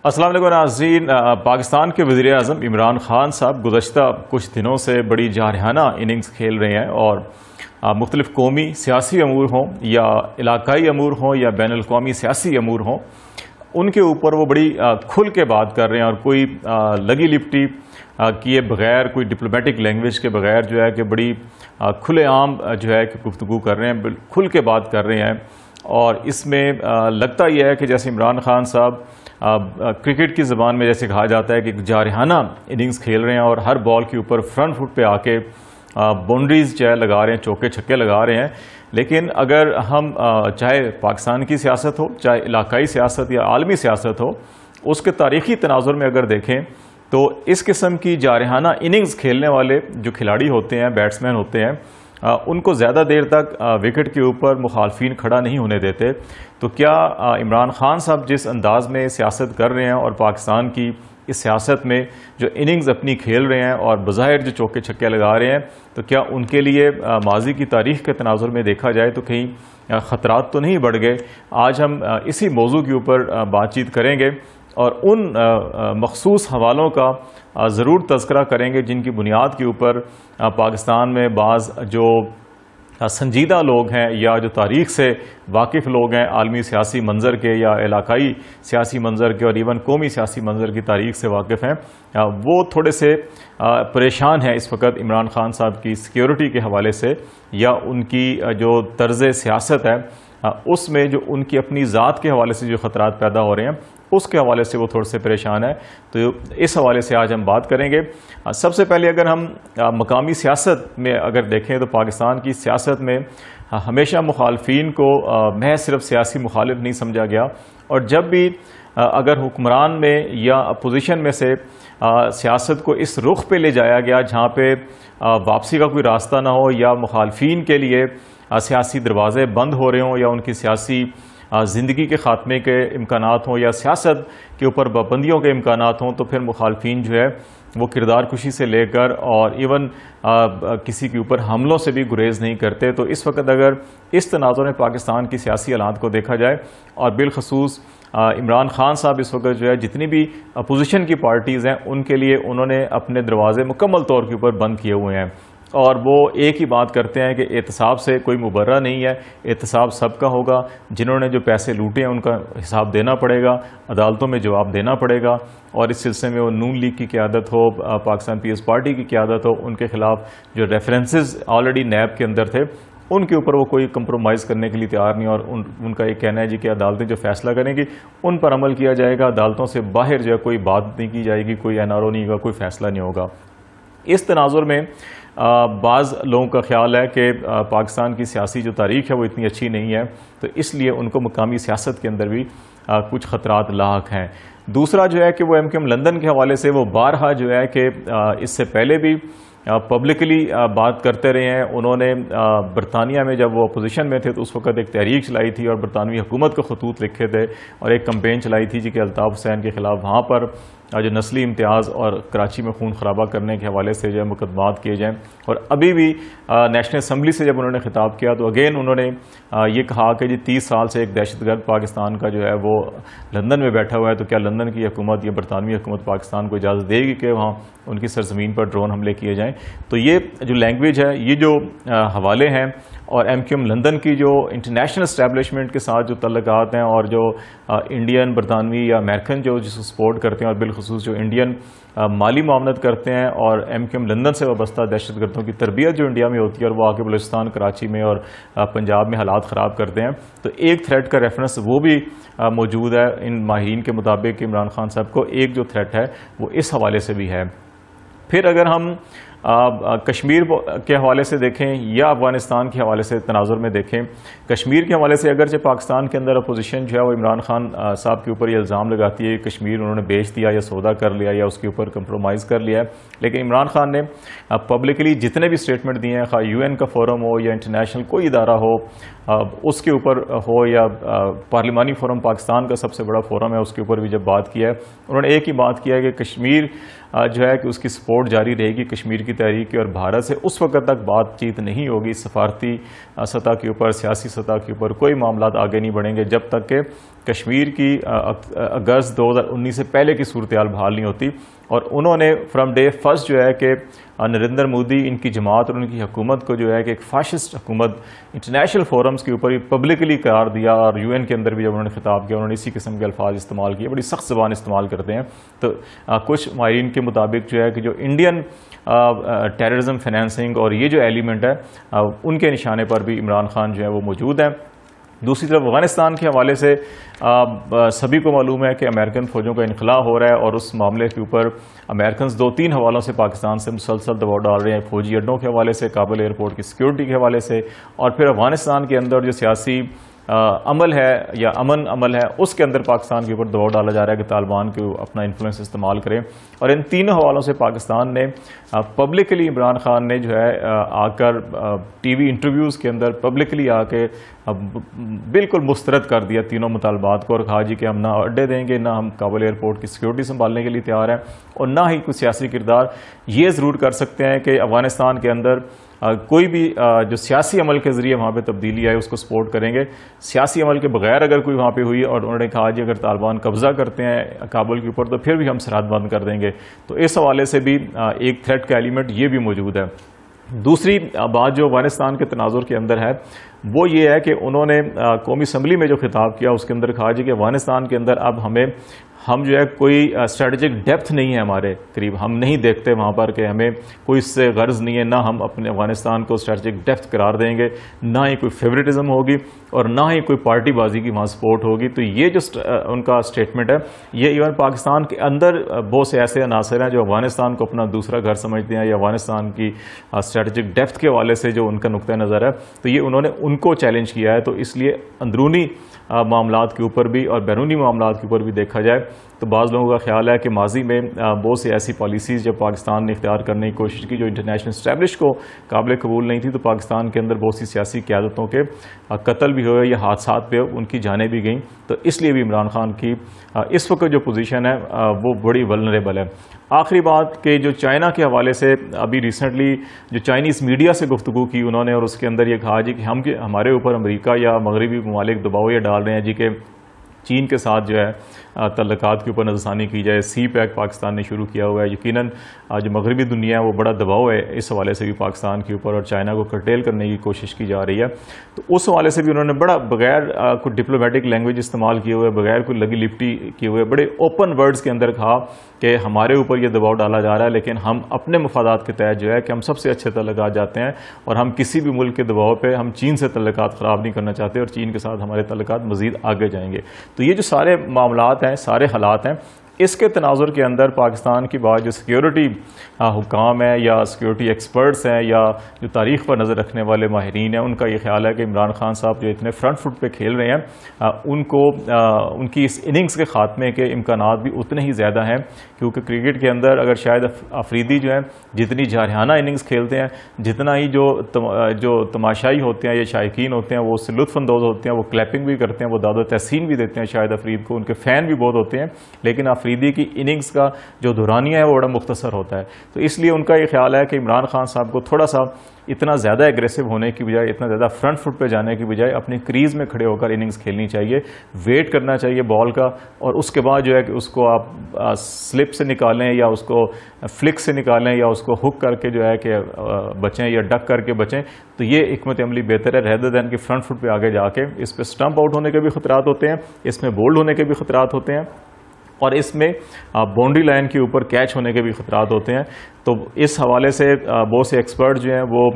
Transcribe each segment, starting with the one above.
السلام علیکم ناظرین، پاکستان کے وزیر اعظم عمران خان صاحب گزشتہ کچھ دنوں سے بڑی جارحانہ اننگز کھیل رہے ہیں اور مختلف قومی سیاسی امور ہوں یا علاقائی امور ہوں یا بین الاقوامی سیاسی امور ہوں، ان کے اوپر وہ بڑی کھل کے بات کر رہے ہیں اور کوئی لگی لپٹی کیے بغیر، کوئی ڈپلومیٹک لینگویج کے بغیر جو ہے کہ بڑی کھلے عام جو ہے کہ گفتگو کر رہے ہیں، کھل کے بات کر رہے ہیں۔ اور اس میں لگتا یہ ہے کہ جیسے عمران خان صاحب کرکٹ کی زبان میں جیسے کہا جاتا ہے کہ جارحانہ اننگز کھیل رہے ہیں اور ہر بال کے اوپر فرنٹ فٹ پہ آ کے باؤنڈریز جو ہے لگا رہے ہیں، چوکے چھکے لگا رہے ہیں۔ لیکن اگر ہم چاہے پاکستان کی سیاست ہو، چاہے علاقائی سیاست یا عالمی سیاست ہو، اس کے تاریخی تناظر میں اگر دیکھیں تو اس قسم کی جارحانہ اننگز کھیلنے والے جو کھلاڑی ہوتے ہیں، بیٹسمین ہوتے ہیں، ان کو زیادہ دیر تک وکٹ کے اوپر مخالفین کھڑا نہیں ہونے دیتے۔ تو کیا عمران خان صاحب جس انداز میں سیاست کر رہے ہیں اور پاکستان کی اس سیاست میں جو اننگز اپنی کھیل رہے ہیں اور بظاہر جو چوکے چھکے لگا رہے ہیں، تو کیا ان کے لیے ماضی کی تاریخ کے تناظر میں دیکھا جائے تو کہیں خطرات تو نہیں بڑھ گئے؟ آج ہم اسی موضوع کے اوپر بات چیت کریں گے اور ان مخصوص حوالوں کا ضرور تذکرہ کریں گے جن کی بنیاد کے اوپر پاکستان میں بعض جو سنجیدہ لوگ ہیں یا جو تاریخ سے واقف لوگ ہیں، عالمی سیاسی منظر کے یا علاقائی سیاسی منظر کے اور ایون قومی سیاسی منظر کی تاریخ سے واقف ہیں، وہ تھوڑے سے پریشان ہیں اس وقت عمران خان صاحب کی سیکیورٹی کے حوالے سے یا ان کی جو طرز سیاست ہے اس میں جو ان کی اپنی ذات کے حوالے سے جو خطرات پیدا ہو رہے ہیں اس کے حوالے سے وہ تھوڑے سے پریشان ہے۔ تو اس حوالے سے آج ہم بات کریں گے۔ سب سے پہلے اگر ہم مقامی سیاست میں اگر دیکھیں تو پاکستان کی سیاست میں ہمیشہ مخالفین کو محض صرف سیاسی مخالف نہیں سمجھا گیا، اور جب بھی اگر حکمران میں یا اپوزیشن میں سے سیاست کو اس رخ پہ لے جایا گیا جہاں پہ واپسی کا کوئی راستہ نہ ہو یا مخالفین کے لیے سیاسی دروازے بند ہو رہے ہوں یا ان کی سیاسی زندگی کے خاتمے کے امکانات ہوں یا سیاست کے اوپر پابندیوں کے امکانات ہوں، تو پھر مخالفین جو ہے وہ کردار کشی سے لے کر اور ایون کسی کے اوپر حملوں سے بھی گریز نہیں کرتے۔ تو اس وقت اگر اس تناظر میں پاکستان کی سیاسی حالات کو دیکھا جائے اور بالخصوص عمران خان صاحب اس وقت جو ہے جتنی بھی اپوزیشن کی پارٹیز ہیں ان کے لیے انہوں نے اپنے دروازے مکمل طور کے اوپر بند کیے ہوئے ہیں، اور وہ ایک ہی بات کرتے ہیں کہ احتساب سے کوئی مبرہ نہیں ہے، احتساب سب کا ہوگا، جنہوں نے جو پیسے لوٹے ہیں ان کا حساب دینا پڑے گا، عدالتوں میں جواب دینا پڑے گا۔ اور اس سلسلے میں وہ نون لیگ کی قیادت ہو، پاکستان پیپلز پارٹی کی قیادت ہو، ان کے خلاف جو ریفرنسز آلریڈی نیب کے اندر تھے ان کے اوپر وہ کوئی کمپرومائز کرنے کے لیے تیار نہیں، اور ان کا یہ کہنا ہے جی کہ عدالتیں جو فیصلہ کریں گی ان پر عمل کیا جائے گا، عدالتوں سے باہر جو ہے کوئی بات نہیں کی جائے گی، کوئی NRO نہیں ہوگا، کوئی فیصلہ نہیں ہوگا۔ اس تناظر میں بعض لوگوں کا خیال ہے کہ پاکستان کی سیاسی جو تاریخ ہے وہ اتنی اچھی نہیں ہے، تو اس لیے ان کو مقامی سیاست کے اندر بھی کچھ خطرات لاحق ہیں۔ دوسرا جو ہے کہ وہ MKM لندن کے حوالے سے وہ بارہا جو ہے کہ اس سے پہلے بھی پبلکلی بات کرتے رہے ہیں۔ انہوں نے برطانیہ میں جب وہ اپوزیشن میں تھے تو اس وقت ایک تحریک چلائی تھی اور برطانوی حکومت کو خطوط لکھے تھے اور ایک کمپین چلائی تھی جی کہ الطاف حسین کے خلاف وہاں پر جو نسلی امتیاز اور کراچی میں خون خرابہ کرنے کے حوالے سے جو ہے مقدمات کیے جائیں۔ اور ابھی بھی نیشنل اسمبلی سے جب انہوں نے خطاب کیا تو اگین انہوں نے یہ کہا کہ جی 30 سال سے ایک دہشت گرد پاکستان کا جو ہے وہ لندن میں بیٹھا ہوا ہے، تو کیا لندن کی حکومت یا برطانوی حکومت پاکستان کو اجازت دے گی کہ وہاں ان کی سرزمین پر ڈرون حملے کیے جائیں؟ تو یہ جو لینگویج ہے، یہ جو حوالے ہیں اور MKM لندن کی جو انٹرنیشنل اسٹیبلشمنٹ کے ساتھ جو تعلقات ہیں اور جو انڈین، برطانوی یا امریکن جو جس کو سپورٹ کرتے ہیں اور بالخصوص جو انڈین مالی معاونت کرتے ہیں اور MKM لندن سے وابستہ دہشت گردوں کی تربیت جو انڈیا میں ہوتی ہے اور وہ آ کے بلوچستان، کراچی میں اور پنجاب میں حالات خراب کرتے ہیں، تو ایک تھریٹ کا ریفرنس وہ بھی موجود ہے ان ماہرین کے مطابق کہ عمران خان صاحب کو ایک جو تھریٹ ہے وہ اس حوالے سے بھی ہے۔ پھر اگر ہم کشمیر کے حوالے سے دیکھیں یا افغانستان کے حوالے سے تناظر میں دیکھیں، کشمیر کے حوالے سے اگرچہ پاکستان کے اندر اپوزیشن جو ہے وہ عمران خان صاحب کے اوپر یہ الزام لگاتی ہے کہ کشمیر انہوں نے بیچ دیا یا سودا کر لیا یا اس کے اوپر کمپرومائز کر لیا ہے، لیکن عمران خان نے پبلکلی جتنے بھی اسٹیٹمنٹ دیے ہیں، خواہ UN کا فورم ہو یا انٹرنیشنل کوئی ادارہ ہو اس کے اوپر ہو یا پارلیمانی فورم پاکستان کا سب سے بڑا فورم ہے اس کے اوپر بھی جب بات کی ہے، انہوں نے ایک ہی بات کیا ہے کہ کشمیر جو ہے کہ اس کی سپورٹ جاری رہے گی کشمیر کی تحریک کی، اور بھارت سے اس وقت تک بات چیت نہیں ہوگی، سفارتی سطح کے اوپر، سیاسی سطح کے اوپر کوئی معاملات آگے نہیں بڑھیں گے جب تک کہ کشمیر کی اگست 2019 سے پہلے کی صورتحال بحال نہیں ہوتی. اور انہوں نے فرام ڈے فرسٹ جو ہے کہ نریندر مودی ان کی جماعت اور ان کی حکومت کو جو ہے کہ ایک فاشسٹ حکومت انٹرنیشنل فورمز کے اوپر پبلکلی قرار دیا, اور یو این کے اندر بھی جب انہوں نے خطاب کیا انہوں نے اسی قسم کے الفاظ استعمال کیے, بڑی سخت زبان استعمال کرتے ہیں. تو کچھ ماہرین کے مطابق جو ہے کہ جو انڈین ٹیررزم فنانسنگ اور یہ جو ایلیمنٹ ہے ان کے نشانے پر بھی عمران خان جو ہے وہ موجود ہیں. دوسری طرف افغانستان کے حوالے سے سبھی کو معلوم ہے کہ امریکن فوجوں کا انخلاء ہو رہا ہے, اور اس معاملے کے اوپر امریکنز 2-3 حوالوں سے پاکستان سے مسلسل دباؤ ڈال رہے ہیں, فوجی اڈوں کے حوالے سے, کابل ایئرپورٹ کی سیکیورٹی کے حوالے سے, اور پھر افغانستان کے اندر جو سیاسی عمل ہے یا امن عمل ہے اس کے اندر پاکستان کے اوپر دباؤ ڈالا جا رہا ہے کہ طالبان کو اپنا انفلوئنس استعمال کریں. اور ان تینوں حوالوں سے پاکستان نے پبلکلی عمران خان نے جو ہے آ کر ٹی وی انٹرویوز کے اندر پبلکلی آ کے بالکل مسترد کر دیا تینوں مطالبات کو, اور کہا جی کہ ہم نہ اڈے دیں گے, نہ ہم کابل ایئرپورٹ کی سیکیورٹی سنبھالنے کے لیے تیار ہیں, اور نہ ہی کوئی سیاسی کردار یہ ضرور کر سکتے ہیں کہ افغانستان کے اندر کوئی بھی جو سیاسی عمل کے ذریعے وہاں پہ تبدیلی آئے اس کو سپورٹ کریں گے. سیاسی عمل کے بغیر اگر کوئی وہاں پہ ہوئی اور انہوں نے کہا جی اگر طالبان قبضہ کرتے ہیں کابل کے اوپر تو پھر بھی ہم سرحد بند کر دیں گے, تو اس حوالے سے بھی ایک تھریٹ کا ایلیمنٹ یہ بھی موجود ہے. دوسری بات جو افغانستان کے تناظر کے اندر ہے وہ یہ ہے کہ انہوں نے قومی اسمبلی میں جو خطاب کیا اس کے اندر کہا جی کہ افغانستان کے اندر اب ہم جو ہے کوئی اسٹریٹجک ڈیپتھ نہیں ہے ہمارے قریب, ہم نہیں دیکھتے وہاں پر کہ ہمیں کوئی اس سے غرض نہیں ہے, نہ ہم اپنے افغانستان کو اسٹریٹجک ڈیپتھ قرار دیں گے, نہ ہی کوئی فیوریٹزم ہوگی اور نہ ہی کوئی پارٹی بازی کی وہاں سپورٹ ہوگی. تو یہ جو ان کا اسٹیٹمنٹ ہے یہ ایون پاکستان کے اندر بہت سے ایسے عناصر ہیں جو افغانستان کو اپنا دوسرا گھر سمجھتے ہیں یا افغانستان کی اسٹریٹجک ڈیپتھ کے حوالے سے جو ان کا نقطہ نظر ہے تو یہ انہوں نے ان کو چیلنج کیا ہے. تو اس لیے اندرونی معاملات کے اوپر بھی اور بیرونی معاملات کے اوپر بھی دیکھا جائے تو بعض لوگوں کا خیال ہے کہ ماضی میں بہت سی ایسی پالیسیز جب پاکستان نے اختیار کرنے کی کوشش کی جو انٹرنیشنل اسٹیبلش کو قابل قبول نہیں تھی, تو پاکستان کے اندر بہت سی سیاسی قیادتوں کے قتل بھی ہوئے یا حادثات پہ ان کی جانیں بھی گئیں. تو اس لیے بھی عمران خان کی اس وقت جو پوزیشن ہے وہ بڑی ولنریبل ہے. آخری بات کہ جو چائنا کے حوالے سے ابھی ریسنٹلی جو چائنیز میڈیا سے گفتگو کی انہوں نے, اور اس کے اندر یہ کہا جی کہ ہمارے اوپر امریکہ یا مغربی ممالک دباؤ یہ ڈال رہے ہیں جی کہ چین کے ساتھ جو ہے تعلقات کے اوپر نظر ثانی کی جائے. سی پیک پاکستان نے شروع کیا ہوا ہے, یقیناً جو مغربی دنیا ہے وہ بڑا دباؤ ہے اس حوالے سے بھی پاکستان کے اوپر, اور چائنا کو کرٹیل کرنے کی کوشش کی جا رہی ہے. تو اس حوالے سے بھی انہوں نے بڑا بغیر کوئی ڈپلومیٹک لینگویج استعمال کیے ہوئے, بغیر کوئی لگی لپٹی کیے ہوئے, بڑے اوپن ورڈز کے اندر کہا کہ ہمارے اوپر یہ دباؤ ڈالا جا رہا ہے لیکن ہم اپنے مفادات کے تحت جو ہے کہ ہم سب سے اچھے تعلقات جاتے ہیں اور ہم کسی بھی ملک کے دباؤ پہ ہم چین سے تعلقات خراب نہیں کرنا چاہتے اور چین کے ساتھ ہمارے تعلقات مزید آگے جائیں گے. تو یہ جو سارے معاملات ہیں, سارے حالات ہیں, اس کے تناظر کے اندر پاکستان کی بات جو سیکیورٹی حکام ہیں یا سیکیورٹی ایکسپرٹس ہیں یا جو تاریخ پر نظر رکھنے والے ماہرین ہیں, ان کا یہ خیال ہے کہ عمران خان صاحب جو اتنے فرنٹ فٹ پہ کھیل رہے ہیں ان کی اس اننگز کے خاتمے کے امکانات بھی اتنے ہی زیادہ ہیں, کیونکہ کرکٹ کے اندر اگر شاید افریدی جو ہیں جتنی جارحانہ اننگز کھیلتے ہیں, جتنا ہی جو تماشائی ہوتے ہیں یا شائقین ہوتے ہیں وہ اس سے لطف اندوز ہوتے ہیں, وہ کلیپنگ بھی کرتے ہیں, وہ داد و تحسین بھی دیتے ہیں شاید افرید کو, ان کے فین بھی بہت ہوتے ہیں, لیکن افریدی کی اننگز کا جو دورانیہ ہے وہ بڑا مختصر ہوتا ہے. تو اس لیے ان کا یہ خیال ہے کہ عمران خان صاحب کو تھوڑا سا اتنا زیادہ ایگریسو ہونے کی بجائے, اتنا زیادہ فرنٹ فٹ پہ جانے کی بجائے اپنی کریز میں کھڑے ہو کر اننگز کھیلنی چاہیے, ویٹ کرنا چاہیے بال کا, اور اس کے بعد جو ہے کہ اس کو آپ سلپ سے نکالیں یا اس کو فلک سے نکالیں یا اس کو ہک کر کے جو ہے کہ بچیں یا ڈک کر کے بچیں. تو یہ حکمت عملی بہتر ہے رہدر دین کہ فرنٹ فٹ پہ آگے جا کے. اس پہ سٹمپ آؤٹ ہونے کے بھی خطرات ہوتے ہیں, اس میں بولڈ ہونے کے بھی خطرات ہوتے ہیں, اور اس میں باؤنڈری لائن کے اوپر کیچ ہونے کے بھی خطرات ہوتے ہیں. تو اس حوالے سے بہت سے ایکسپرٹ جو ہیں وہ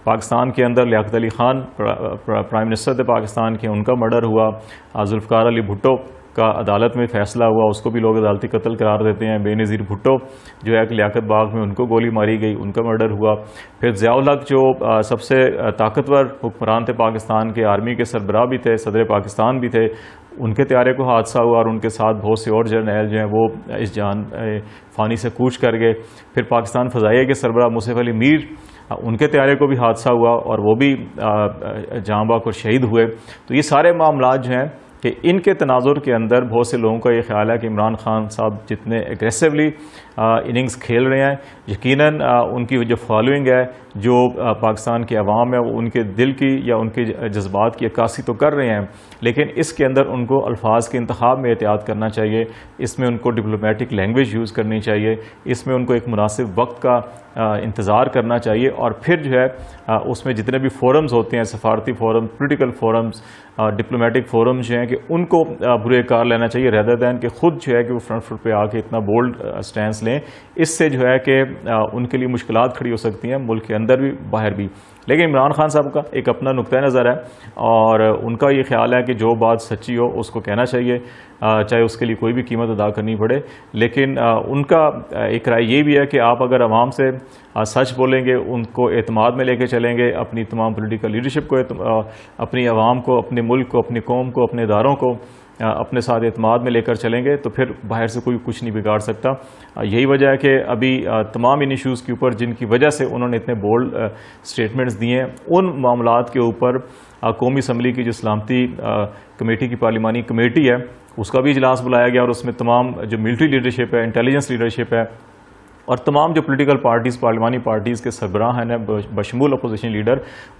پاکستان کے اندر لیاقت علی خان پرائم منسٹر پاکستان کے, ان کا مرڈر ہوا, ذوالفقار علی بھٹو کا عدالت میں فیصلہ ہوا, اس کو بھی لوگ عدالتی قتل قرار دیتے ہیں. بے نظیر بھٹو جو ہے کہ لیاقت باغ میں ان کو گولی ماری گئی, ان کا مرڈر ہوا. پھر ضیاء الحق جو سب سے طاقتور حکمران تھے پاکستان کے, آرمی کے سربراہ بھی تھے, صدر پاکستان بھی تھے, ان کے طیارے کو حادثہ ہوا اور ان کے ساتھ بہت سے اور جرنیل جو ہیں وہ اس جان فانی سے کوچ کر گئے. پھر پاکستان فضائیہ کے سربراہ مصعب علی میر, ان کے طیارے کو بھی حادثہ ہوا اور وہ بھی جاں باک اور شہید ہوئے. تو یہ سارے معاملات جو ہیں کہ ان کے تناظر کے اندر بہت سے لوگوں کا یہ خیال ہے کہ عمران خان صاحب جتنے ایگریسولی اننگز کھیل رہے ہیں، یقیناً ان کی جو فالوئنگ ہے، جو پاکستان کی عوام ہے، وہ ان کے دل کی یا ان کے جذبات کی عکاسی تو کر رہے ہیں، لیکن اس کے اندر ان کو الفاظ کے انتخاب میں احتیاط کرنا چاہیے، اس میں ان کو ڈپلومیٹک لینگویج یوز کرنی چاہیے، اس میں ان کو ایک مناسب وقت کا انتظار کرنا چاہیے، اور پھر جو ہے اس میں جتنے بھی فورمز ہوتے ہیں، سفارتی forum, political forums, diplomatic forums جو ہیں، کہ ان کو برے کار لینا چاہیے ریدر دین کہ خود جو ہے کہ وہ فرنٹ فٹ پہ آ کے اتنا بولڈ سٹینس لیں۔ اس سے جو ہے کہ ان کے لیے مشکلات کھڑی ہو سکتی ہیں، ملک کے اندر بھی باہر بھی۔ لیکن عمران خان صاحب کا ایک اپنا نقطہ نظر ہے، اور ان کا یہ خیال ہے کہ جو بات سچی ہو اس کو کہنا چاہیے، چاہے اس کے لیے کوئی بھی قیمت ادا کرنی پڑے۔ لیکن ان کا ایک رائے یہ بھی ہے کہ آپ اگر عوام سے سچ بولیں گے، ان کو اعتماد میں لے کے چلیں گے، اپنی تمام پولیٹیکل لیڈرشپ کو، اپنی عوام کو، اپنے ملک کو، اپنی قوم کو، اپنے اداروں کو اپنے ساتھ اعتماد میں لے کر چلیں گے، تو پھر باہر سے کوئی کچھ نہیں بگاڑ سکتا۔ یہی وجہ ہے کہ ابھی تمام ان ایشوز کے اوپر جن کی وجہ سے انہوں نے اتنے بولڈ سٹیٹمنٹس دیے ہیں، ان معاملات کے اوپر قومی اسمبلی کی جو سلامتی کمیٹی کی پارلیمانی کمیٹی ہے، اس کا بھی اجلاس بلایا گیا، اور اس میں تمام جو ملٹری لیڈرشپ ہے، انٹیلیجنس لیڈرشپ ہے، اور تمام جو پولیٹیکل پارٹیز، پارلیمانی پارٹیز کے سربراہ ہیں بشمول اپوزیشن لیڈر،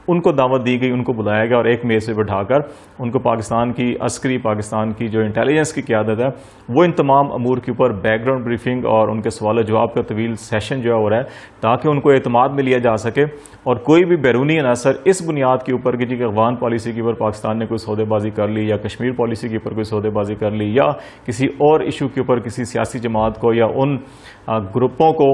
ان کو دعوت دی گئی، ان کو بلایا گیا، اور ایک میز پہ بٹھا کر ان کو پاکستان کی عسکری، پاکستان کی جو انٹیلیجنس کی قیادت ہے، وہ ان تمام امور کے اوپر بیک گراؤنڈ بریفنگ اور ان کے سوال و جواب کا طویل سیشن جو ہو رہا ہے، تاکہ ان کو اعتماد میں لیا جا سکے، اور کوئی بھی بیرونی عناصر اس بنیاد کے اوپر کہ افغان پالیسی کے اوپر پاکستان نے کوئی سودے بازی کر لی، یا کشمیر پالیسی کے اوپر کوئی سودے بازی کر لی، یا کسی اور ایشو کے اوپر کسی سیاسی جماعت کو یا ان گروپوں کو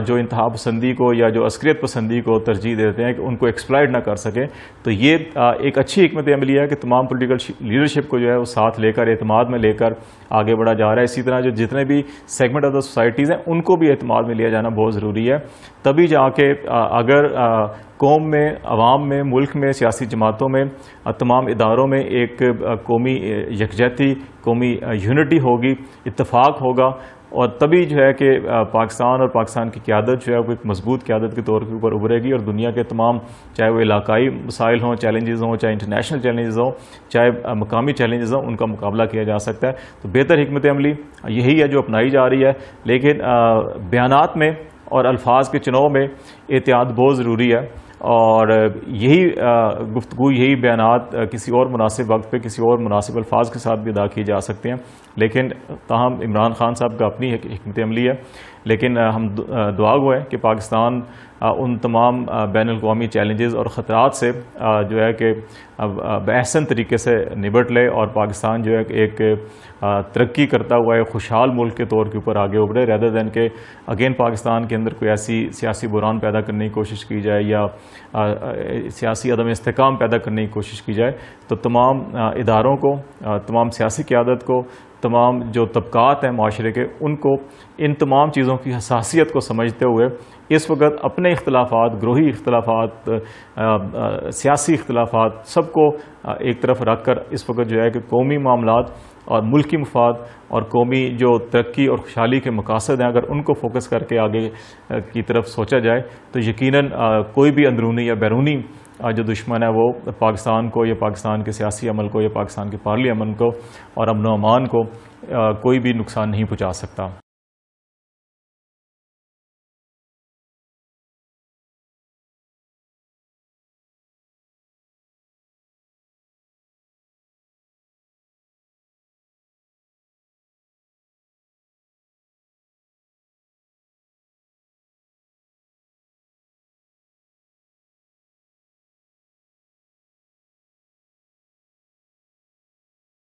جو انتہا پسندی کو یا جو عسکریت پسندی کو ترجیح دیتے ہیں، کہ ان کو ایکسپلائٹ نہ کر سکے۔ تو یہ ایک اچھی حکمت عملی ہے کہ تمام پولیٹیکل لیڈرشپ کو جو ہے وہ ساتھ لے کر، اعتماد میں لے کر آگے بڑھا جا رہا ہے۔ اسی طرح جو جتنے بھی سیگمنٹ آف دا سوسائٹیز ہیں، ان کو بھی اعتماد میں لیا جانا بہت ضروری ہے، تبھی جا کے اگر قوم میں، عوام میں، ملک میں، سیاسی جماعتوں میں، تمام اداروں میں ایک قومی یکجہتی، قومی یونٹی ہوگی، اتفاق ہوگا، اور تبھی جو ہے کہ پاکستان اور پاکستان کی قیادت جو ہے وہ ایک مضبوط قیادت کے طور کے اوپر ابھرے گی، اور دنیا کے تمام، چاہے وہ علاقائی مسائل ہوں، چیلنجز ہوں، چاہے انٹرنیشنل چیلنجز ہوں، چاہے مقامی چیلنجز ہوں، ان کا مقابلہ کیا جا سکتا ہے۔ تو بہتر حکمت عملی یہی ہے جو اپنائی جا رہی ہے، لیکن بیانات میں اور الفاظ کے چناؤ میں احتیاط بہت ضروری ہے، اور یہی گفتگو، یہی بیانات کسی اور مناسب وقت پہ کسی اور مناسب الفاظ کے ساتھ بھی ادا کیے جا سکتے ہیں، لیکن تاہم عمران خان صاحب کا اپنی حکمت عملی ہے۔ لیکن ہم دعا گو ہیں کہ پاکستان ان تمام بین الاقوامی چیلنجز اور خطرات سے جو ہے کہ بحسن طریقے سے نبٹ لے، اور پاکستان جو ہے ایک ترقی کرتا ہوا ایک خوشحال ملک کے طور کے اوپر آگے ابھرے، ریدر دین کہ اگین پاکستان کے اندر کوئی ایسی سیاسی بحران پیدا کرنے کی کوشش کی جائے، یا سیاسی عدم استحکام پیدا کرنے کی کوشش کی جائے۔ تو تمام اداروں کو، تمام سیاسی قیادت کو، تمام جو طبقات ہیں معاشرے کے، ان کو ان تمام چیزوں کی حساسیت کو سمجھتے ہوئے اس وقت اپنے اختلافات، گروہی اختلافات، سیاسی اختلافات، سب کو ایک طرف رکھ کر اس وقت جو ہے کہ قومی معاملات اور ملکی مفاد اور قومی جو ترقی اور خوشحالی کے مقاصد ہیں، اگر ان کو فوکس کر کے آگے کی طرف سوچا جائے، تو یقیناً کوئی بھی اندرونی یا بیرونی جو دشمن ہے وہ پاکستان کو، یا پاکستان کے سیاسی عمل کو، یا پاکستان کے پارلی امن کو اور امن و امان کو کوئی بھی نقصان نہیں پہنچا سکتا۔